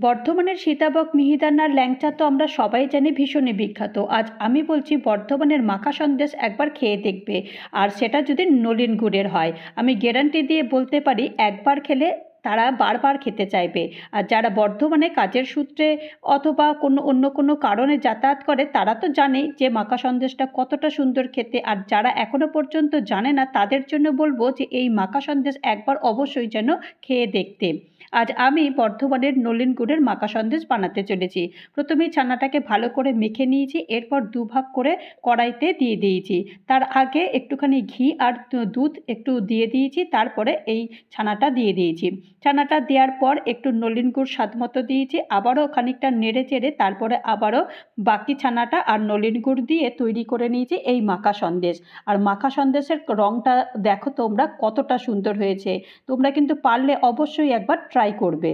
বর্ধমানের সীতাভোগ মিহিদানার ল্যাংচা তো আমরা সবাই জানি ভীষণই বিখ্যাত। আজ আমি বলছি বর্ধমানের মাখা সন্দেশ একবার খেয়ে দেখবে, আর সেটা যদি নলেন গুড়ের হয়। আমি গ্যারান্টি দিয়ে বলতে পারি একবার খেলে তারা বারবার খেতে চাইবে। আর যারা বর্ধমানে কাজের সূত্রে অথবা অন্য কোনো কারণে যাতায়াত করে তারা তো জানেই যে মাখা সন্দেশটা কতটা সুন্দর খেতে। আর যারা এখনও পর্যন্ত জানে না তাদের জন্য বলবো যে এই মাখা সন্দেশ একবার অবশ্যই যেন খেয়ে দেখতে। আজ আমি বর্ধমানের নলেন গুড়ের মাখা সন্দেশ বানাতে চলেছি। প্রথমেই ছানাটাকে ভালো করে মেখে নিয়েছি, এরপর দুভাগ করে কড়াইতে দিয়ে দিয়েছি। তার আগে একটুখানি ঘি আর দুধ একটু দিয়ে দিয়েছি, তারপরে এই ছানাটা দিয়ে দিয়েছি। ছানাটা দেওয়ার পর একটু নলেন গুড় স্বাদ মতো দিয়েছি, আবারও খানিকটা নেড়ে চেড়ে তারপরে আবারও বাকি ছানাটা আর নলেন গুড় দিয়ে তৈরি করে নিয়েছি এই মাখা সন্দেশ। আর মাখা সন্দেশের রঙটা দেখো তোমরা কতটা সুন্দর হয়েছে। তোমরা কিন্তু পারলে অবশ্যই একবার ট্রাই করবে।